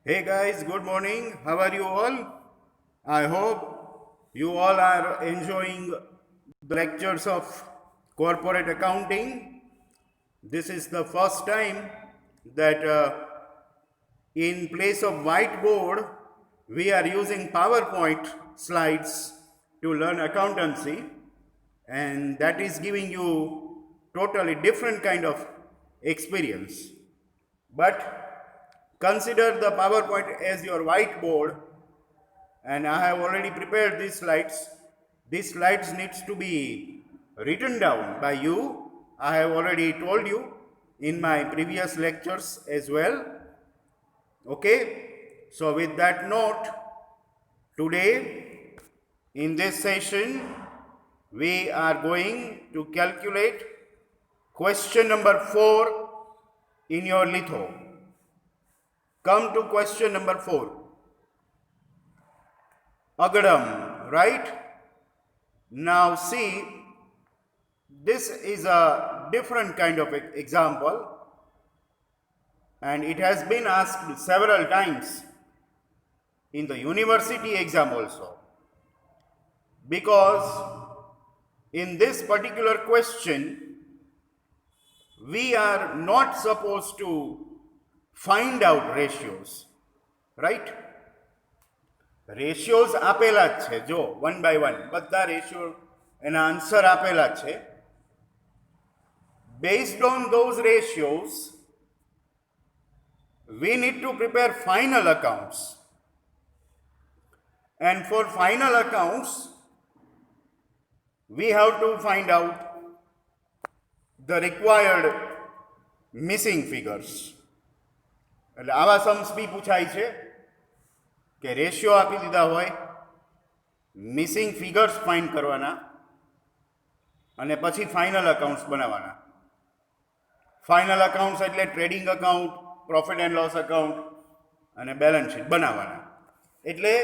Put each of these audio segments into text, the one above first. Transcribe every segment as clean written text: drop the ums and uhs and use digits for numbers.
Hey guys, good morning. How are you all? I hope you all are enjoying the lectures of corporate accounting. This is the first time that in place of whiteboard, we are using PowerPoint slides to learn accountancy, and that is giving you totally different kind of experience. But consider the PowerPoint as your whiteboard, and I have already prepared these slides. These slides needs to be written down by you. I have already told you in my previous lectures as well. Okay, so with that note, today in this session we are going to calculate question number 4 in your litho. Come to question number 4. Agadam, right? Now see, this is a different kind of example, and it has been asked several times in the university exam also. Because in this particular question, we are not supposed to find out ratios, right? રેશિયોઝ આપેલા જ છે, જો 1 by 1 બધા ratio એના answer આપેલા છે. Based on those ratios, we need to prepare final accounts, and for final accounts we have to find out the required missing figures. એટલે આવા सम्स બી પૂછાય છે કે રેશિયો આપી દીધા હોય, મિસિંગ ફિગર્સ ફાઇન્ડ કરવાના અને પછી ફાઇનલ અકાઉન્ટ્સ બનાવવાના. ફાઇનલ અકાઉન્ટ્સ એટલે trading account, profit and loss account અને બેલેન્સ શીટ બનાવવાના. એટલે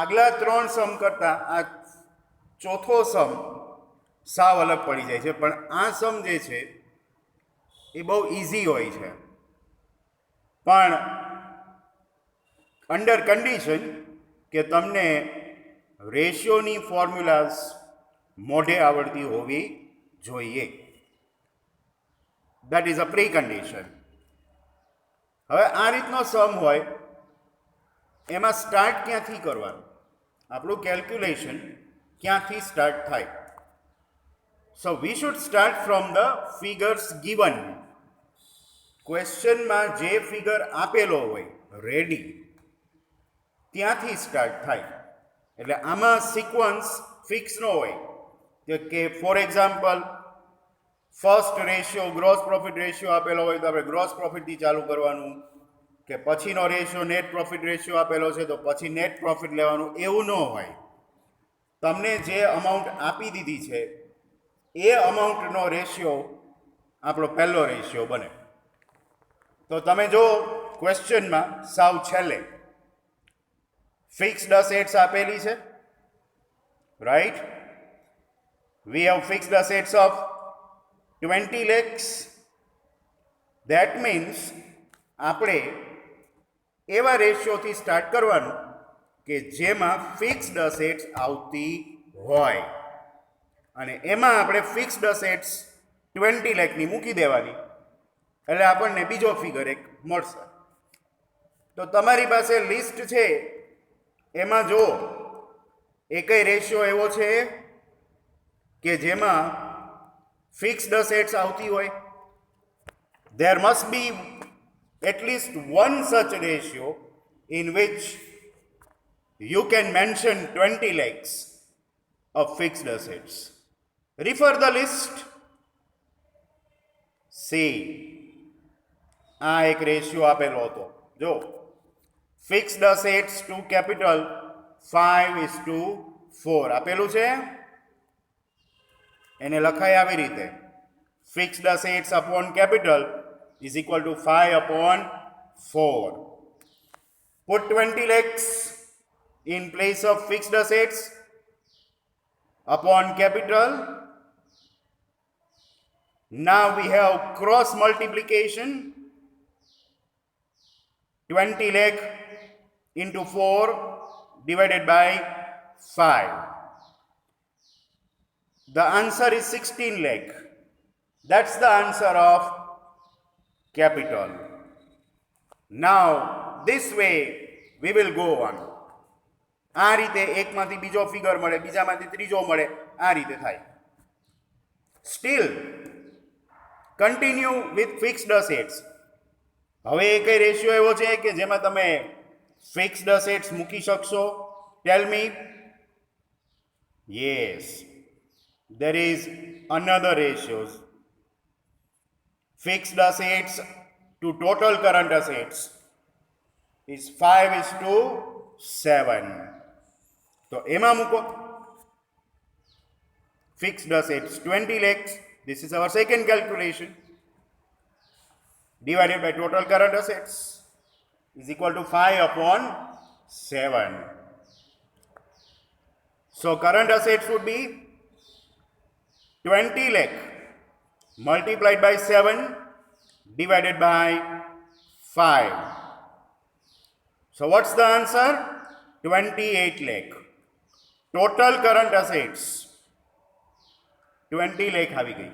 આગલા 3 સમ કરતાં આ ચોથો સમ સાવ અલગ પડી જાય છે, પણ આ સમ જે છે એ બહુ ઇઝી હોય છે, પણ અંડર કન્ડિશન કે તમને રેશિયોની ફોર્મ્યુલાઝ મોઢે આવડતી હોવી જોઈએ. That is a pre condition. હવે આ રીતનો સમ હોય એમાં સ્ટાર્ટ ક્યાંથી કરવાનું, આપણું કેલ્ક્યુલેશન ક્યાંથી સ્ટાર્ટ થાય? So we should start from the figures given. ક્વેશ્ચનમાં જે ફિગર આપેલો હોય રેડી ત્યાંથી સ્ટાર્ટ થાય. એટલે આમાં સિક્વન્સ ફિક્સ ન હોય કે for example first ratio gross profit ratio આપેલો હોય તો આપણે ગ્રોસ પ્રોફિટથી ચાલુ કરવાનું, કે પછીનો રેશિયો નેટ પ્રોફિટ રેશિયો આપેલો છે તો પછી નેટ પ્રોફિટ લેવાનું, એવું ન હોય. તમને જે અમાઉન્ટ આપી દીધી છે એ અમાઉન્ટનો રેશિયો આપણો પહેલો રેશિયો બને. તો તમે જો ક્વેશ્ચનમાં સાવ છેલ્લે ફિક્સ્ડ અસેટ્સ આપેલી છે, right? We have fixed assets of 20 lakhs. That means આપણે એવા રેશિયોથી સ્ટાર્ટ કરવાનું કે જેમાં ફિક્સ્ડ અસેટ્સ આવતી હોય, અને એમાં આપણે ફિક્સ્ડ અસેટ્સ 20 લાખની મૂકી દેવાની, એટલે આપણને બીજો ફિગર એક મળશે. તો તમારી પાસે લિસ્ટ છે, એમાં જો એકય રેશિયો એવો છે કે જેમાં ફિક્સ્ડ અસેટ્સ આવતી હોય, there must be at least one such ratio in which you can mention 20 lakhs of fixed assets. Refer the list. See, આ એક રેશિયો આપેલો હતો, જો ફિક્સ્ડ અસેટ્સ ટુ કેપિટલ 5:4 આપેલું છે. એને લખાય આવી રીતે, fixed assets upon capital is equal to 5/4. Put 20 lakhs in place of fixed assets upon capital. Now we have cross multiplication. 20 lakh into 4 divided by 5. The answer is 16 lakh. That's the answer of capital. Now, this way we will go on. આ રીતે એકમાંથી બીજો figure મળે, બીજામાંથી ત્રીજો મળે, આ રીતે થાય. Still, continue with fixed assets. હવે એ કઈ રેશિયો એવો છે કે જેમાં તમે ફિક્સ્ડ અસેટ્સ મૂકી શકશો? Tell me. Yes, there is another ratios. Fixed assets to total current assets is 5:7. So એમાં મૂકો fixed assets 20 lakhs. This is our second calculation. Divided by total current assets is equal to 5/7. So current assets would be 20 lakh multiplied by 7 divided by 5. So what's the answer? 28 lakh. Total current assets 20 lakh આવી ગઈ.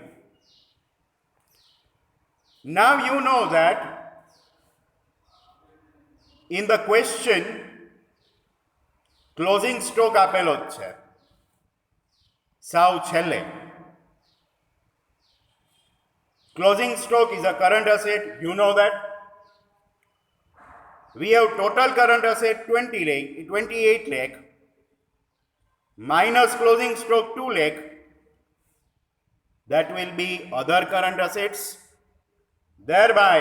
Now you know that in the question closing stock આપેલો જ છે સાવ છેલ્લે. Closing stock is a current asset. You know that. We have total current asset 28 lakh minus closing stock 2 lakh. That will be other current assets. Thereby,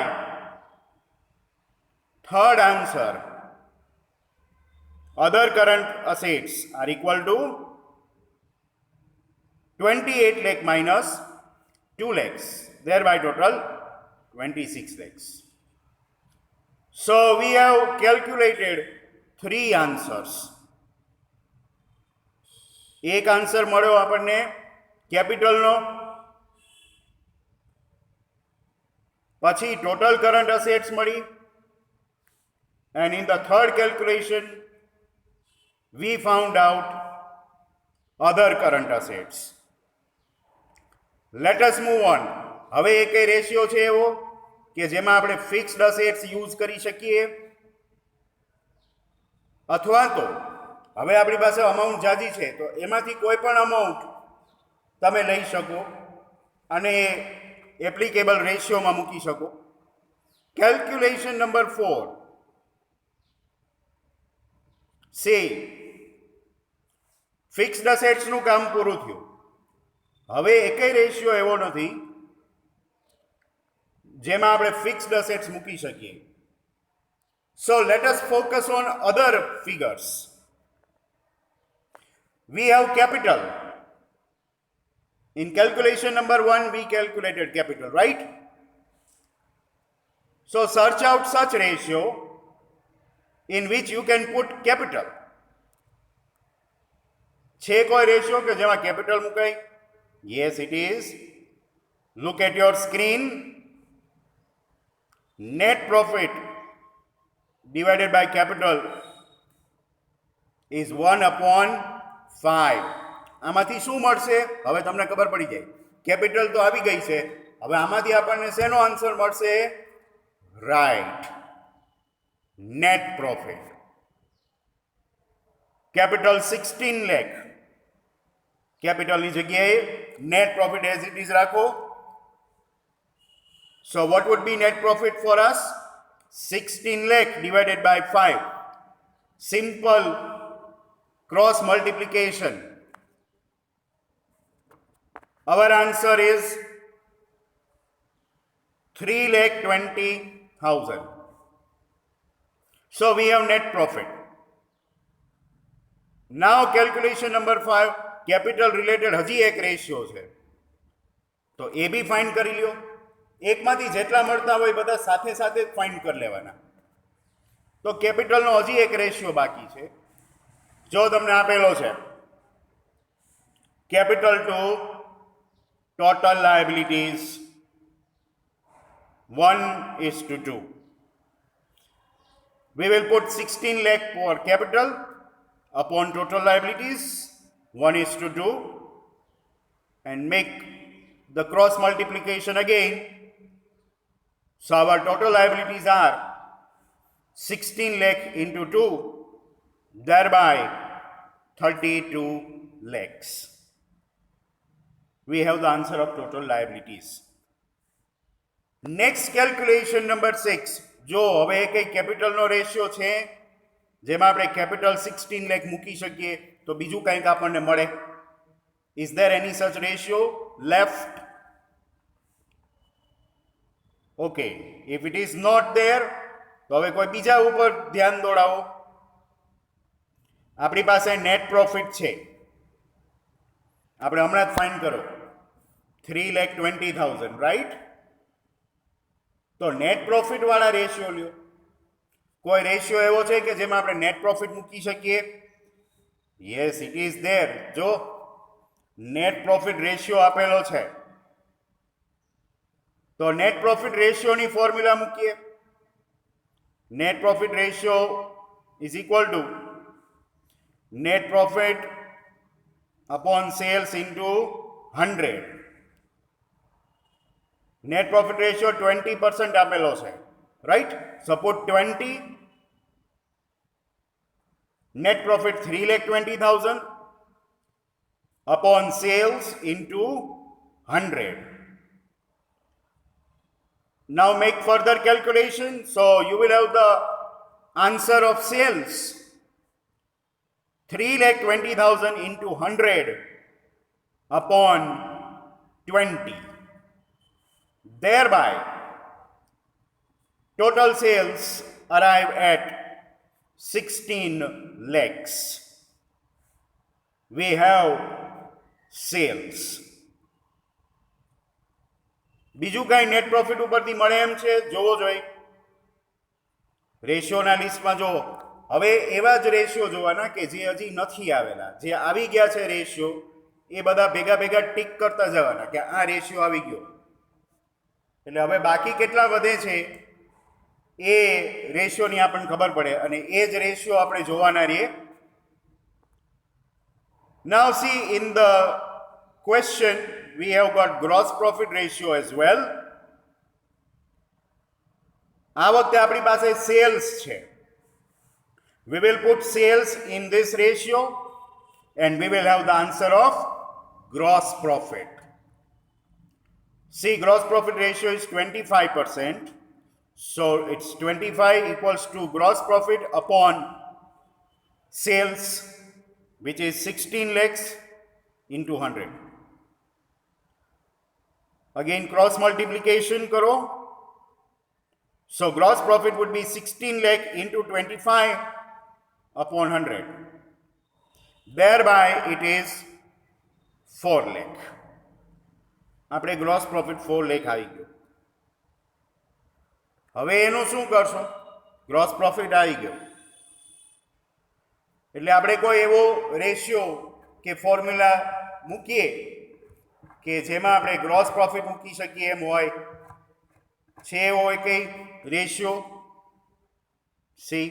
third answer, other current assets are equal to 28 lakh minus 2 lakhs. Thereby total 26 lakhs. So we have calculated 3 answers. એક answer મળ્યો આપણને કેપિટલનો, પછી total current assets મળી, and in the third calculation we found out other current assets. Let us move on. હવે એ કઈ ratio છે એવો કે જેમાં આપણે ફિક્સ્ડ અસેટ્સ યુઝ કરી શકીએ, અથવા તો હવે આપણી પાસે અમાઉન્ટ જાજી છે તો એમાંથી કોઈ પણ અમાઉન્ટ તમે લઈ શકો અને એપ્લિકેબલ રેશિયોમાં મૂકી શકો. Calculation number 4. સે ફિક્સ્ડ અસેટ્સનું કામ પૂરું થયું. હવે એકેય રેશિયો એવો નથી જેમાં આપણે ફિક્સ્ડ અસેટ્સ મૂકી શકીએ. So let us focus on other figures. We have capital. In calculation number 1 we calculated capital, right? So search out such ratio in which you can put capital. છે કોઈ ratio કે જેમાં capital મુકાય? Yes, it is. Look at your screen. Net profit divided by capital is 1/5. આમાંથી શું મળશે? હવે તમને ખબર પડી જાય. કેપિટલ તો આવી ગઈ છે, હવે આમાંથી આપણને શેનો આન્સર મળશે? Right, net profit. Capital 16 lakh, કેપિટલની જગ્યાએ net profit as it is રાખો. So what would be net profit for us? 16 lakh divided by 5. Simple cross multiplication. Our answer is 3,20,000. So we have net profit. Now calculation number 5. Capital related હજી એક ratio છે તો એ બી find કરી લ્યો. એકમાંથી જેટલા મળતા હોય બધા સાથે સાથે જ ફાઇન્ડ કરી લેવાના. તો કેપિટલનો હજી એક રેશિયો બાકી છે. જો તમને આપેલો છે capital to total liabilities 1:2. We will put 16 lakh for capital upon total liabilities, 1:2, and make the cross multiplication again. So our total liabilities are 16 lakh into 2, thereby 32 lakhs. We have the answer of total liabilities. Next calculation number 6. જો હવે કઈ કેપિટલનો ratio છે જેમાં આપણે capital 16 lakh મૂકી શકીએ તો બીજું કંઈક આપણને મળે. Is there any such ratio left? Okay, if it is not there તો હવે કોઈ બીજા ઉપર ધ્યાન દોડાવો. આપણી પાસે નેટ પ્રોફિટ છે, આપણે હમણાં જ ફાઇન્ડ કરો, 3,20,000, રાઈટ? તો નેટ પ્રોફિટ વાળા રેશિયો લ્યો. કોઈ રેશિયો એવો છે કે જેમાં આપણે નેટ પ્રોફિટ મૂકી શકીએ? Yes, it is there. જો નેટ પ્રોફિટ રેશિયો આપેલો છે તો નેટ પ્રોફિટ રેશિયોની ફોર્મ્યુલા મૂકીએ. Net profit ratio is equal to net profit upon sales into 100. Net profit ratio 20% આપેલો છે, right? So put 20. Net profit 3,20,000 upon sales into 100. Now make further calculation. So you will have the answer of sales. 3,20,000 into 100 upon 20. Thereby, total sales arrive at 16 lakhs. We have sales. બીજું કાંઈ net profit ઉપરથી મળે એમ છે? જોવો જોઈએ. રેશિયોના લિસ્ટમાં જોવો. હવે એવા જ રેશિયો જોવાના કે જે હજી નથી આવેલા. જે આવી ગયા છે રેશિયો એ બધા ભેગા ભેગા ટીક કરતા જવાના કે આ રેશિયો આવી ગયો. એટલે હવે બાકી કેટલા વધે છે એ રેશિયોની આપણને ખબર પડે અને એ જ રેશિયો આપણે જોવાના રહીએ. Now see, in the question we have got gross profit ratio as well. આ વખતે આપણી પાસે સેલ્સ છે. We will put sales in this ratio and we will have the answer of gross profit. See, gross profit ratio is 25%. So it's 25 equals to gross profit upon sales, which is 16 lakhs into 100. Again cross multiplication karo. So gross profit would be 16 lakh into 25 upon 100. Thereby it is 4 lakh. આપણે gross profit 4 lakh આવી ગયો. હવે એનું શું કરશો? Gross profit આવી ગયો એટલે આપણે કોઈ એવો રેશિયો કે ફોર્મ્યુલા મૂકીએ કે જેમાં આપણે ગ્રોસ પ્રોફિટ મૂકી શકીએ એમ હોય છે. હોય કઈ રેશિયો? સી,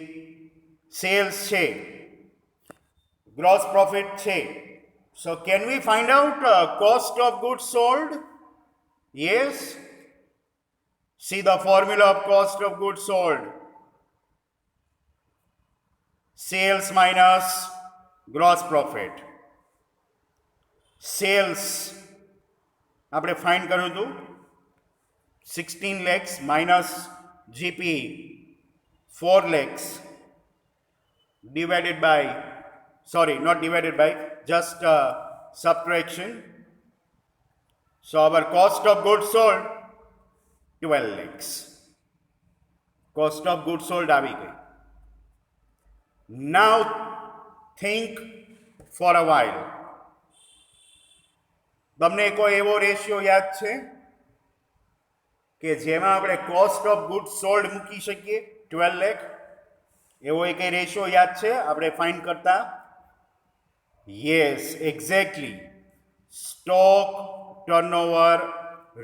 સેલ્સ છે, gross profit છે. So can we find out cost of goods sold? Yes. See the formula of cost of goods sold. Sales minus gross profit. Sales આપણે ફાઇન્ડ કર્યું હતું 16 lakhs minus GP 4 lakhs divided by, sorry, not divided by, just subtraction. So our cost of goods sold 12 lakhs. Cost of goods sold આવી ગઈ. Now think for a while. તમને કોઈ એવો ratio યાદ છે કે જેમાં આપણે કોસ્ટ ઓફ ગુડ્સ સોલ્ડ મૂકી શકીએ 12 લાખ? એવો એક રેશિયો યાદ છે આપણે ફાઇન્ડ કરતા? Yes, exactly, stock turnover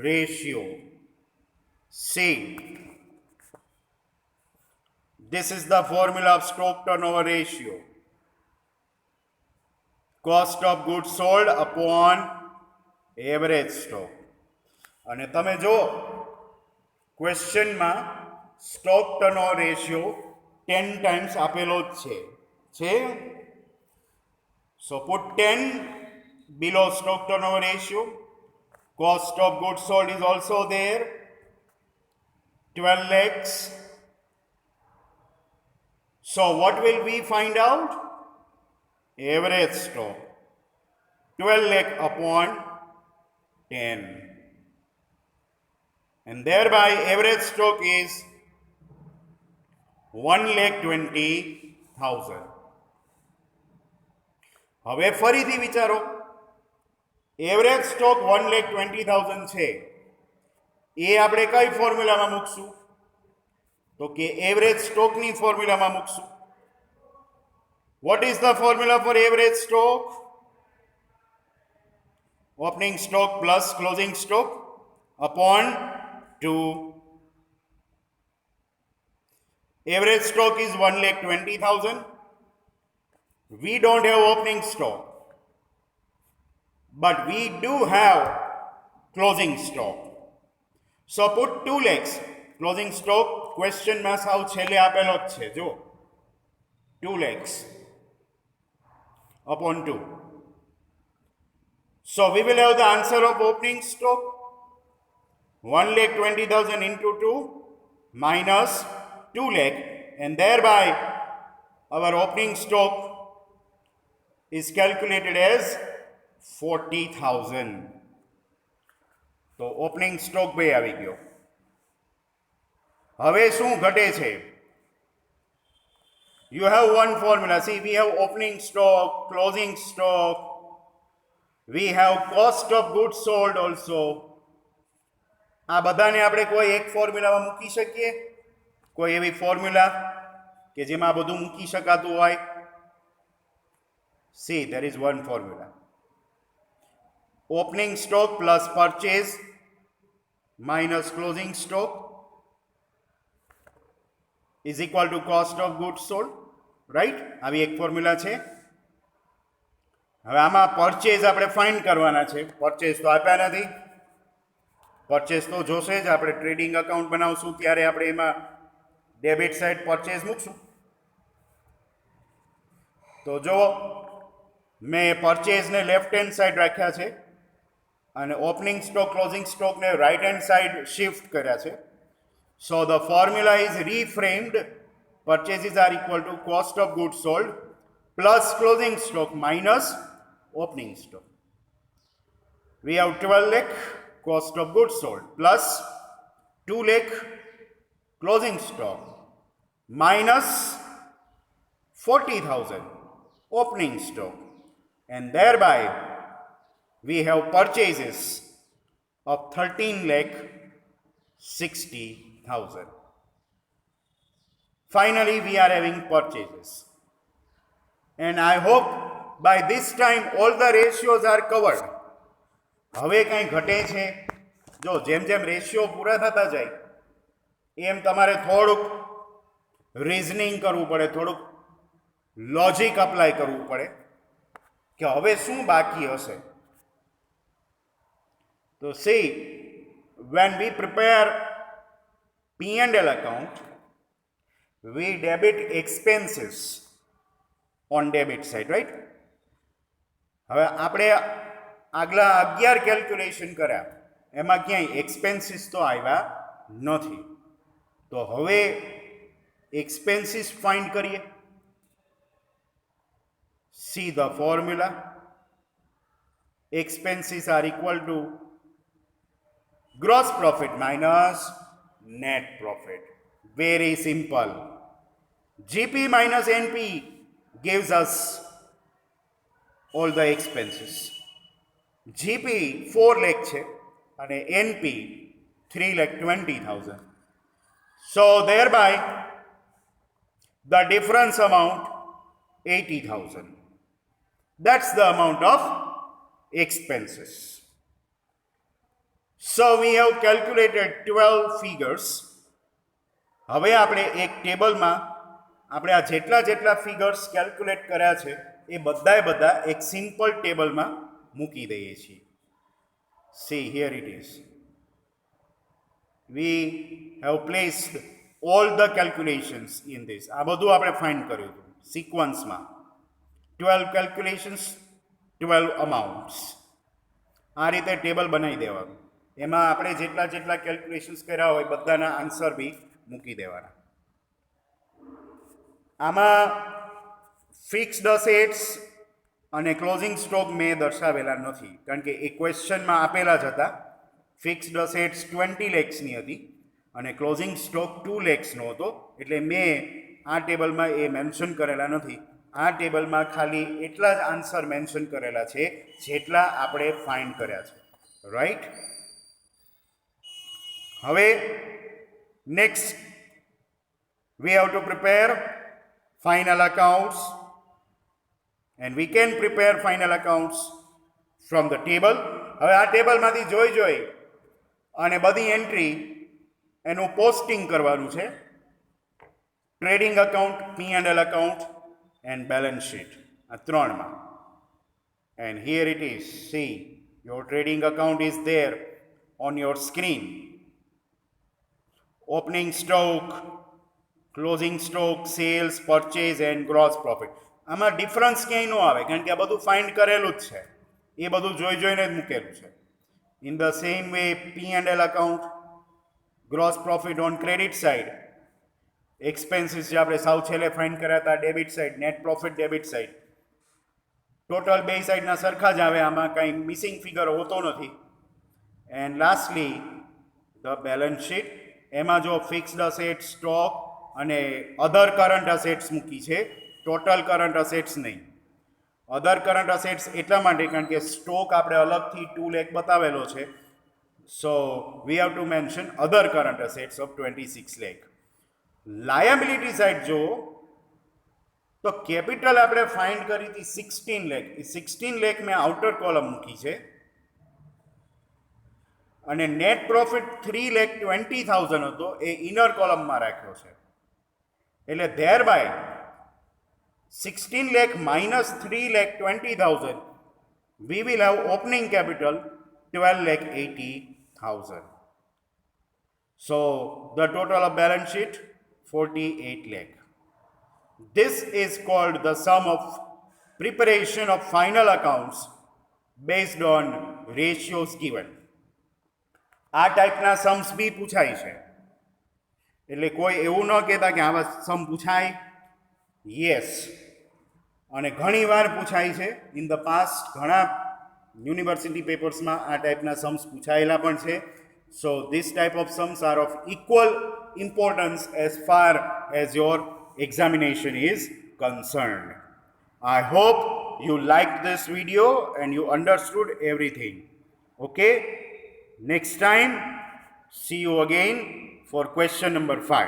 ratio. See, This is the formula of stock turnover ratio. Cost of goods sold upon average stock. અને તમે જો ક્વેશ્ચનમાં સ્ટોક ટર્નઓવર રેશિયો 10 times આપેલો જ છે. So put 10 below stock turnover ratio. Cost of goods sold is also there, 12 lakhs. So what will we find out? Average stock, 12 lakh upon 10. And thereby average stock is 1,20,000. હવે ફરીથી વિચારો, average stock 1,20,000 છે, એ આપણે કઈ ફોર્મ્યુલામાં મૂકશું? તો કે average સ્ટોકની ફોર્મ્યુલામાં મૂકશું. What is the formula for average stock? Opening stock plus closing stock upon 2. Average stock is 1,20,000. We don't have opening stock, but we do have closing stock. So put 2 lakhs. Closing stock question માં સાવ છેલ્લે આપેલો જ છે, જો 2 lakhs upon 2. So we will have the answer of opening stock, 1,20,000 into 2 minus 2 lakh, and thereby our opening stock is calculated as 40,000. તો opening stock ભાઈ આવી ગયો. હવે શું ઘટે છે? You have one formula. See, we have opening stock, closing stock. We have cost of goods sold also. આ બધાને આપણે કોઈ એક ફોર્મ્યુલામાં મૂકી શકીએ? કોઈ એવી ફોર્મ્યુલા કે જેમાં આ બધું મૂકી શકાતું હોય? See, there is one formula. Opening stock plus purchase minus closing stock is equal to cost of goods sold. Right? આવી એક ફોર્મ્યુલા છે. હવે આમાં પરચેઝ આપણે ફાઇન્ડ કરવાના છે. પરચેઝ તો આપ્યા નથી. પરચેઝ તો જોશે જ. આપણે ટ્રેડિંગ અકાઉન્ટ બનાવશું ત્યારે આપણે એમાં ડેબિટ સાઇડ પરચેઝ મૂકશું. તો જો મેં પરચેઝને લેફ્ટ હેન્ડ સાઈડ રાખ્યા છે અને ઓપનિંગ સ્ટોક ક્લોઝિંગ સ્ટોકને રાઇટ હેન્ડ સાઈડ શિફ્ટ કર્યા છે. So the formula is reframed. Purchases are equal to cost of goods sold plus closing stock minus opening stock. We have 12 lakh cost of goods sold plus 2 lakh closing stock minus 40,000 opening stock, and thereby we have purchases of 13,60,000. Finally, we are having purchases. And I hope by this time all the ratios are covered. હવે કંઈ ઘટે છે? જો જેમ જેમ ratio પૂરા થતા જાય એમ તમારે થોડુંક રિઝનિંગ કરવું પડે, થોડુંક લોજિક અપ્લાય કરવું પડે કે હવે શું બાકી હશે. તો see, when we prepare P&L account, we debit expenses on debit side, right? હવે આપણે આગલા 11 કેલ્ક્યુલેશન કર્યા, એમાં ક્યાંય એક્સપેન્સીસ તો આવ્યા નથી. તો હવે એક્સપેન્સીસ ફાઇન્ડ કરીએ. See the formula. Expenses are equal to gross profit minus net profit. Very simple. GP minus NP gives us all the expenses. GP 4 lakh છે અને NP 3,20,000. So thereby the difference amount 80,000. That's the amount of expenses. So we have calculated 12 figures. હવે આપણે એક ટેબલમાં આપણે આ જેટલા figures calculate કર્યા છે એ બધા એક સિમ્પલ ટેબલમાં મૂકી દઈએ છીએ. C here it is. We have placed all the calculations in this. આ બધું આપણે ફાઇન્ડ કર્યું હતું સિક્વન્સમાં. 12 કેલ્ક્યુલેશન્સ, 12 અમાઉન્ટ્સ. આ રીતે ટેબલ બનાવી દેવાનું. એમાં આપણે જેટલા કેલ્ક્યુલેશન્સ કર્યા હોય બધાના આન્સર બી મૂકી દેવાના. આમાં ફિક્સ્ડ અસેટ્સ અને ક્લોઝિંગ સ્ટોક મેં દર્શાવેલા નથી, કારણ કે એ ક્વેશ્ચનમાં આપેલા જ હતા. ફિક્સ્ડ અસેટ્સ 20 લેક્સની હતી અને ક્લોઝિંગ સ્ટોક 2 લેક્સનો હતો, એટલે મેં આ ટેબલમાં એ મેન્શન કરેલા નથી. આ ટેબલમાં ખાલી એટલા જ આન્સર મેન્શન કરેલા છે જેટલા આપણે ફાઇન્ડ કર્યા છે. રાઈટ? હવે next we have to prepare final accounts, and we can prepare final accounts from the table. હવે આ ટેબલમાંથી જોઈ અને બધી એન્ટ્રી એનું પોસ્ટિંગ કરવાનું છે. Trading account, P&L account and balance sheet, આ ત્રણમાં. And here it is. See, your trading account is there on your screen. Opening stock, closing stock, sales, purchase and gross profit. આમાં difference ક્યાંય ન આવે, કારણ કે આ બધું ફાઇન્ડ કરેલું જ છે. એ બધું જોઈને જ મૂકેલું છે. In the same way P&L account, gross profit on credit side, expenses જે આપણે સાવ છેલ્લે ફાઇન્ડ કર્યા હતા debit side, net profit debit side. Total બે સાઇડના સરખા જ આવે, આમાં કંઈ મિસિંગ ફિગર હોતો નથી. And lastly the balance sheet. એમાં જો ફિક્સ્ડ અસેટ, સ્ટોક અને અધર કરંટ અસેટ્સ મૂકી છે, ટોટલ કરંટ અસેટ્સ નહીં. અધર કરંટ અસેટ્સ એટલા માટે કારણ કે સ્ટોક આપણે અલગથી 2 લેખ બતાવેલો છે. So we have to mention other current assets of 26 લેખ. લાયબિલિટી સાઇડ જો તો કેપિટલ આપણે ફાઇન્ડ કરી હતી 16 લેખ. એ 16 લેખ મેં આઉટર કોલમ મૂકી છે અને નેટ પ્રોફિટ 3,20,000 હતો એ ઇનર કોલમમાં રાખ્યો છે. એટલે there by 16 lakh minus 3,20,000, we will have opening capital 12,80,000. So the total of balance sheet 48 lakh. This is called the sum of preparation of final accounts based on ratios given. આ ટાઈપના sums બી પૂછાય છે, એટલે કોઈ એવું ન કહેતા કે આવા સમ પૂછાય. યસ, અને ઘણી વાર પૂછાય છે. ઇન ધ પાસ્ટ ઘણા યુનિવર્સિટી પેપર્સમાં આ ટાઈપના सम्स પૂછાયેલા પણ છે. So this type of sums are of equal importance as far as your examination is concerned. I hope you liked this video and you understood everything. Okay? Next time, see you again for question number 5.